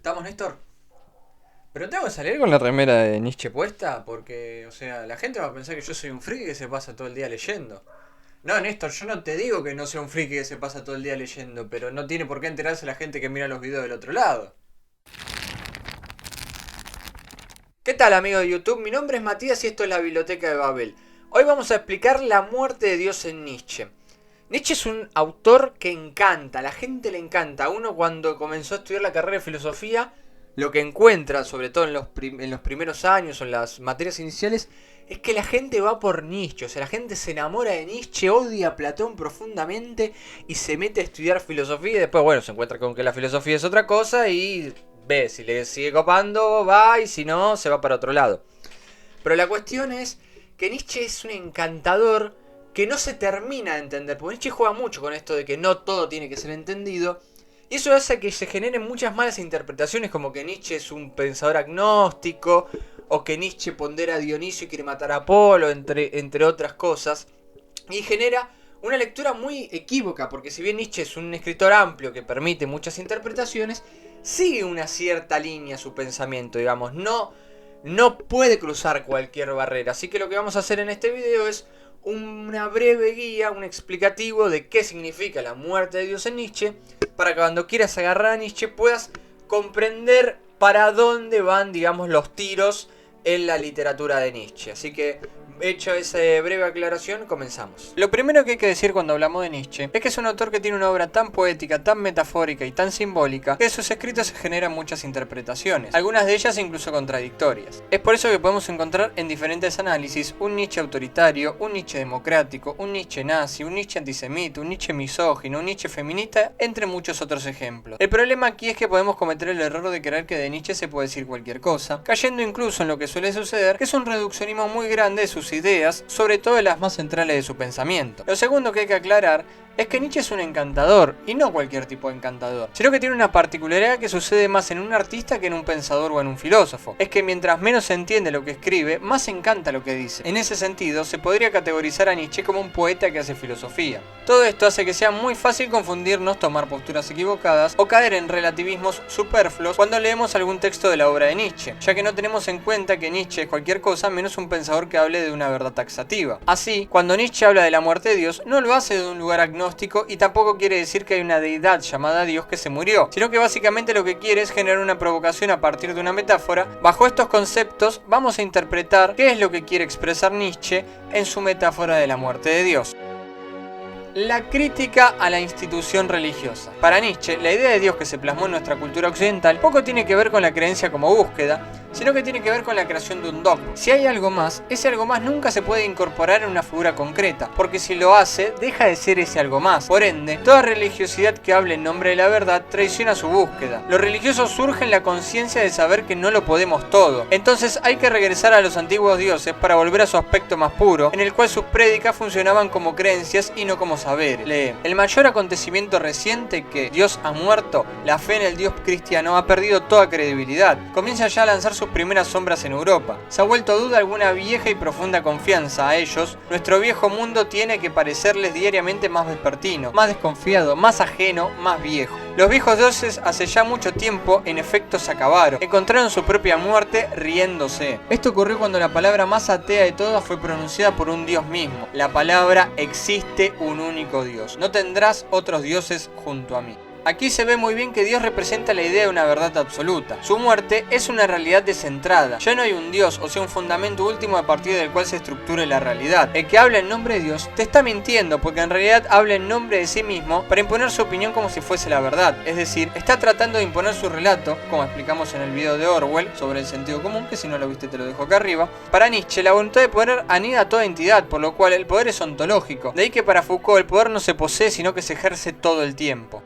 ¿Estamos, Néstor? Pero tengo que salir con la remera de Nietzsche puesta porque, o sea, la gente va a pensar que yo soy un friki que se pasa todo el día leyendo. No, Néstor, yo no te digo que no sea un friki que se pasa todo el día leyendo, pero no tiene por qué enterarse la gente que mira los videos del otro lado. ¿Qué tal, amigo de YouTube? Mi nombre es Matías y esto es la Biblioteca de Babel. Hoy vamos a explicar la muerte de Dios en Nietzsche. Nietzsche es un autor que encanta, a la gente le encanta. Uno cuando comenzó a estudiar la carrera de filosofía, lo que encuentra, sobre todo en los primeros años o en las materias iniciales, es que la gente va por Nietzsche. O sea, la gente se enamora de Nietzsche, odia a Platón profundamente y se mete a estudiar filosofía y después, bueno, se encuentra con que la filosofía es otra cosa y ve, si le sigue copando, va, y si no, se va para otro lado. Pero la cuestión es que Nietzsche es un encantador que no se termina de entender, porque Nietzsche juega mucho con esto de que no todo tiene que ser entendido, y eso hace que se generen muchas malas interpretaciones, como que Nietzsche es un pensador agnóstico, o que Nietzsche pondera a Dionisio y quiere matar a Apolo, entre otras cosas, y genera una lectura muy equívoca, porque si bien Nietzsche es un escritor amplio que permite muchas interpretaciones, sigue una cierta línea su pensamiento, digamos, no puede cruzar cualquier barrera. Así que lo que vamos a hacer en este video es una breve guía, un explicativo de qué significa la muerte de Dios en Nietzsche, para que cuando quieras agarrar a Nietzsche puedas comprender para dónde van, digamos, los tiros en la literatura de Nietzsche. Así que, hecha esa breve aclaración, comenzamos. Lo primero que hay que decir cuando hablamos de Nietzsche es que es un autor que tiene una obra tan poética, tan metafórica y tan simbólica que de sus escritos se generan muchas interpretaciones, algunas de ellas incluso contradictorias. Es por eso que podemos encontrar en diferentes análisis un Nietzsche autoritario, un Nietzsche democrático, un Nietzsche nazi, un Nietzsche antisemita, un Nietzsche misógino, un Nietzsche feminista, entre muchos otros ejemplos. El problema aquí es que podemos cometer el error de creer que de Nietzsche se puede decir cualquier cosa, cayendo incluso en lo que suele suceder, que es un reduccionismo muy grande de sus ideas, sobre todo de las más centrales de su pensamiento. Lo segundo que hay que aclarar es que Nietzsche es un encantador, y no cualquier tipo de encantador, sino que tiene una particularidad que sucede más en un artista que en un pensador o en un filósofo. Es que mientras menos se entiende lo que escribe, más encanta lo que dice. En ese sentido, se podría categorizar a Nietzsche como un poeta que hace filosofía. Todo esto hace que sea muy fácil confundirnos, tomar posturas equivocadas o caer en relativismos superfluos cuando leemos algún texto de la obra de Nietzsche, ya que no tenemos en cuenta que Nietzsche es cualquier cosa menos un pensador que hable de una verdad taxativa. Así, cuando Nietzsche habla de la muerte de Dios, no lo hace de un lugar agnóstico y tampoco quiere decir que hay una deidad llamada Dios que se murió, sino que básicamente lo que quiere es generar una provocación a partir de una metáfora. Bajo estos conceptos vamos a interpretar qué es lo que quiere expresar Nietzsche en su metáfora de la muerte de Dios. La crítica a la institución religiosa. Para Nietzsche, la idea de Dios que se plasmó en nuestra cultura occidental poco tiene que ver con la creencia como búsqueda, sino que tiene que ver con la creación de un dogma. Si hay algo más, ese algo más nunca se puede incorporar en una figura concreta, porque si lo hace, deja de ser ese algo más. Por ende, toda religiosidad que hable en nombre de la verdad traiciona su búsqueda. Lo religioso surge en la conciencia de saber que no lo podemos todo. Entonces hay que regresar a los antiguos dioses para volver a su aspecto más puro, en el cual sus prédicas funcionaban como creencias y no como saberes. Lee: el mayor acontecimiento reciente que Dios ha muerto, la fe en el Dios cristiano ha perdido toda credibilidad. Comienza ya a lanzar sus primeras sombras en Europa. Se ha vuelto duda alguna vieja y profunda confianza a ellos. Nuestro viejo mundo tiene que parecerles diariamente más vespertino, más desconfiado, más ajeno, más viejo. Los viejos dioses hace ya mucho tiempo en efecto se acabaron, encontraron su propia muerte riéndose. Esto ocurrió cuando la palabra más atea de todas fue pronunciada por un dios mismo. La palabra: existe un único Dios. No tendrás otros dioses junto a mí. Aquí se ve muy bien que Dios representa la idea de una verdad absoluta. Su muerte es una realidad descentrada. Ya no hay un Dios, o sea, un fundamento último a partir del cual se estructure la realidad. El que habla en nombre de Dios te está mintiendo, porque en realidad habla en nombre de sí mismo para imponer su opinión como si fuese la verdad. Es decir, está tratando de imponer su relato, como explicamos en el video de Orwell sobre el sentido común, que si no lo viste te lo dejo acá arriba. Para Nietzsche, la voluntad de poder anida a toda entidad, por lo cual el poder es ontológico. De ahí que para Foucault el poder no se posee, sino que se ejerce todo el tiempo.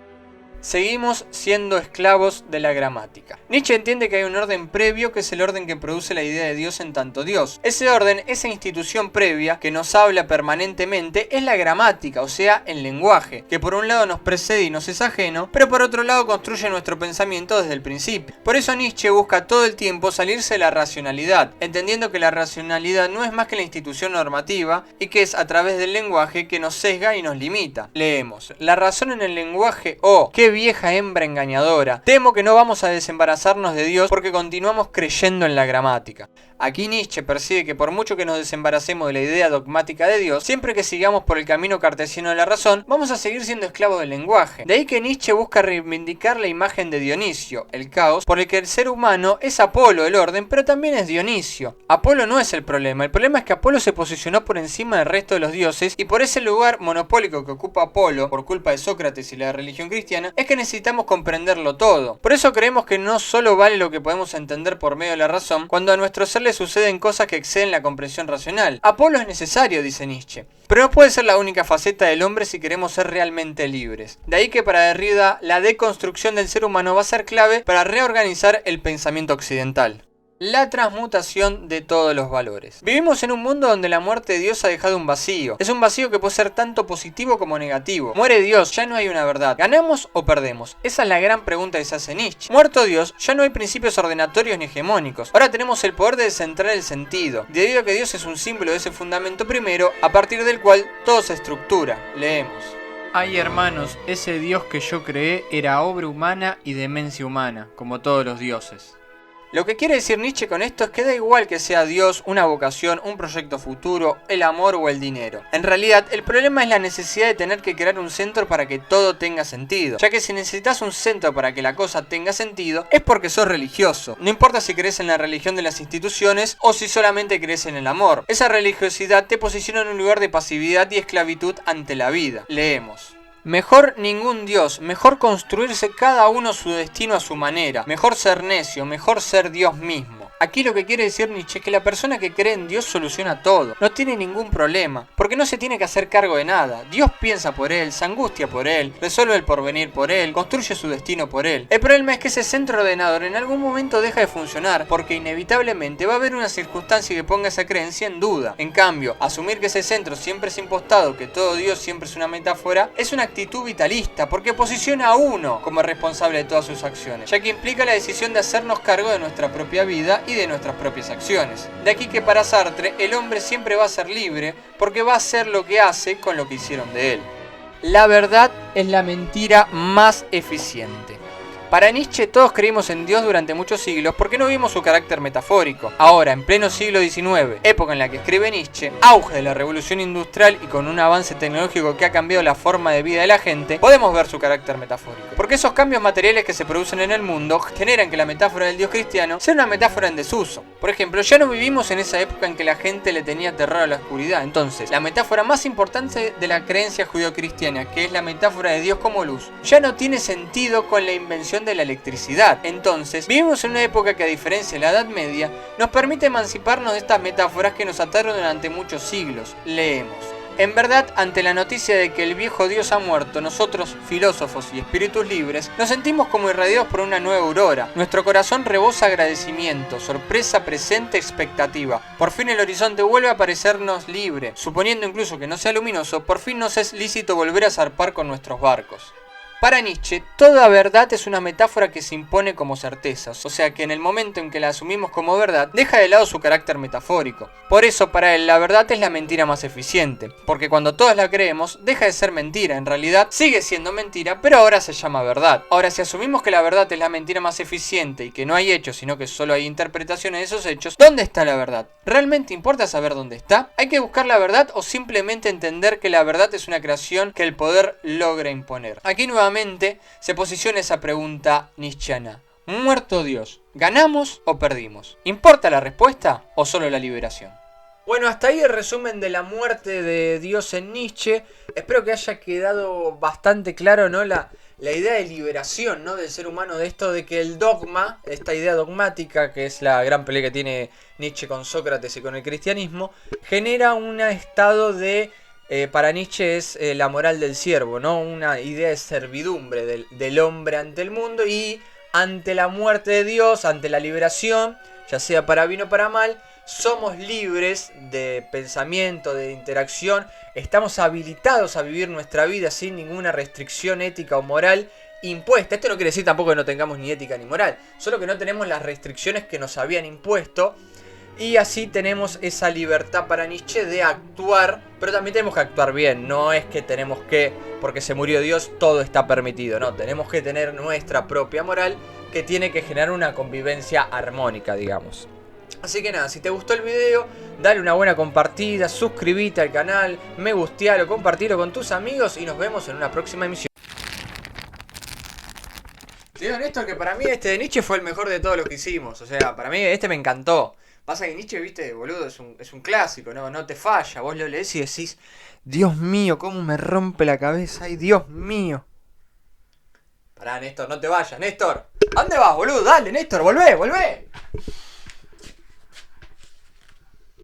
Seguimos siendo esclavos de la gramática. Nietzsche entiende que hay un orden previo que es el orden que produce la idea de Dios en tanto Dios. Ese orden, esa institución previa que nos habla permanentemente es la gramática, o sea, el lenguaje, que por un lado nos precede y nos es ajeno, pero por otro lado construye nuestro pensamiento desde el principio. Por eso Nietzsche busca todo el tiempo salirse de la racionalidad, entendiendo que la racionalidad no es más que la institución normativa y que es a través del lenguaje que nos sesga y nos limita. Leemos: la razón en el lenguaje, oh, qué vieja hembra engañadora. Temo que no vamos a desembarazarnos de Dios porque continuamos creyendo en la gramática. Aquí Nietzsche percibe que por mucho que nos desembaracemos de la idea dogmática de Dios, siempre que sigamos por el camino cartesiano de la razón, vamos a seguir siendo esclavos del lenguaje. De ahí que Nietzsche busca reivindicar la imagen de Dionisio, el caos, por el que el ser humano es Apolo, el orden, pero también es Dionisio. Apolo no es el problema es que Apolo se posicionó por encima del resto de los dioses y por ese lugar monopólico que ocupa Apolo, por culpa de Sócrates y la religión cristiana, es que necesitamos comprenderlo todo. Por eso creemos que no solo vale lo que podemos entender por medio de la razón, cuando a nuestro ser le suceden cosas que exceden la comprensión racional. Apolo es necesario, dice Nietzsche, pero no puede ser la única faceta del hombre si queremos ser realmente libres. De ahí que para Derrida la deconstrucción del ser humano va a ser clave para reorganizar el pensamiento occidental. La transmutación de todos los valores. Vivimos en un mundo donde la muerte de Dios ha dejado un vacío. Es un vacío que puede ser tanto positivo como negativo. Muere Dios, ya no hay una verdad. ¿Ganamos o perdemos? Esa es la gran pregunta que se hace Nietzsche. Muerto Dios, ya no hay principios ordenatorios ni hegemónicos. Ahora tenemos el poder de descentrar el sentido. Debido a que Dios es un símbolo de ese fundamento primero, a partir del cual todo se estructura. Leemos. Ay, hermanos, ese Dios que yo creé era obra humana y demencia humana, como todos los dioses. Lo que quiere decir Nietzsche con esto es que da igual que sea Dios, una vocación, un proyecto futuro, el amor o el dinero. En realidad, el problema es la necesidad de tener que crear un centro para que todo tenga sentido. Ya que si necesitas un centro para que la cosa tenga sentido, es porque sos religioso. No importa si crees en la religión de las instituciones o si solamente crees en el amor. Esa religiosidad te posiciona en un lugar de pasividad y esclavitud ante la vida. Leemos. Mejor ningún Dios, mejor construirse cada uno su destino a su manera, mejor ser necio, mejor ser Dios mismo. Aquí lo que quiere decir Nietzsche es que la persona que cree en Dios soluciona todo, no tiene ningún problema, porque no se tiene que hacer cargo de nada. Dios piensa por él, se angustia por él, resuelve el porvenir por él, construye su destino por él. El problema es que ese centro ordenador en algún momento deja de funcionar, porque inevitablemente va a haber una circunstancia que ponga esa creencia en duda. En cambio, asumir que ese centro siempre es impostado, que todo Dios siempre es una metáfora, es una actitud vitalista, porque posiciona a uno como responsable de todas sus acciones, ya que implica la decisión de hacernos cargo de nuestra propia vida y de nuestras propias acciones. De aquí que para Sartre el hombre siempre va a ser libre porque va a hacer lo que hace con lo que hicieron de él. La verdad es la mentira más eficiente. Para Nietzsche todos creímos en Dios durante muchos siglos porque no vimos su carácter metafórico. Ahora, en pleno siglo XIX, época en la que escribe Nietzsche, auge de la revolución industrial y con un avance tecnológico que ha cambiado la forma de vida de la gente, podemos ver su carácter metafórico. Porque esos cambios materiales que se producen en el mundo generan que la metáfora del Dios cristiano sea una metáfora en desuso. Por ejemplo, ya no vivimos en esa época en que la gente le tenía terror a la oscuridad. Entonces, la metáfora más importante de la creencia judeocristiana, que es la metáfora de Dios como luz, ya no tiene sentido con la invención de la electricidad. Entonces, vivimos en una época que, a diferencia de la Edad Media, nos permite emanciparnos de estas metáforas que nos ataron durante muchos siglos. Leemos. En verdad, ante la noticia de que el viejo Dios ha muerto, nosotros, filósofos y espíritus libres, nos sentimos como irradiados por una nueva aurora. Nuestro corazón rebosa agradecimiento, sorpresa, presente, expectativa. Por fin el horizonte vuelve a parecernos libre. Suponiendo incluso que no sea luminoso, por fin nos es lícito volver a zarpar con nuestros barcos. Para Nietzsche, toda verdad es una metáfora que se impone como certezas, o sea que en el momento en que la asumimos como verdad, deja de lado su carácter metafórico. Por eso, para él, la verdad es la mentira más eficiente, porque cuando todos la creemos, deja de ser mentira, en realidad sigue siendo mentira, pero ahora se llama verdad. Ahora, si asumimos que la verdad es la mentira más eficiente y que no hay hechos, sino que solo hay interpretaciones de esos hechos, ¿dónde está la verdad? ¿Realmente importa saber dónde está? ¿Hay que buscar la verdad o simplemente entender que la verdad es una creación que el poder logra imponer? Aquí nuevamente se posiciona esa pregunta nietzscheana. Muerto Dios, ¿ganamos o perdimos? ¿Importa la respuesta o solo la liberación? Bueno, hasta ahí el resumen de la muerte de Dios en Nietzsche. Espero que haya quedado bastante claro, ¿no? La idea de liberación, ¿no? Del ser humano, de esto de que el dogma, esta idea dogmática, que es la gran pelea que tiene Nietzsche con Sócrates y con el cristianismo, genera un estado de... para Nietzsche es la moral del siervo, ¿no? Una idea de servidumbre del hombre ante el mundo y ante la muerte de Dios, ante la liberación, ya sea para bien o para mal, somos libres de pensamiento, de interacción, estamos habilitados a vivir nuestra vida sin ninguna restricción ética o moral impuesta. Esto no quiere decir tampoco que no tengamos ni ética ni moral, solo que no tenemos las restricciones que nos habían impuesto Y así tenemos esa libertad para Nietzsche de actuar, pero también tenemos que actuar bien. No es que tenemos que, porque se murió Dios, todo está permitido. No, tenemos que tener nuestra propia moral que tiene que generar una convivencia armónica, digamos. Así que nada, si te gustó el video, dale una buena compartida, suscríbete al canal, me gustealo, compartilo con tus amigos y nos vemos en una próxima emisión. Te digo, Néstor, que para mí este de Nietzsche fue el mejor de todos los que hicimos. O sea, para mí este me encantó. Pasa que Nietzsche, viste, boludo, es un clásico, no te falla. Vos lo lees y decís, Dios mío, cómo me rompe la cabeza, ay, Dios mío. Pará, Néstor, no te vayas, Néstor. ¿A dónde vas, boludo? Dale, Néstor, volvé.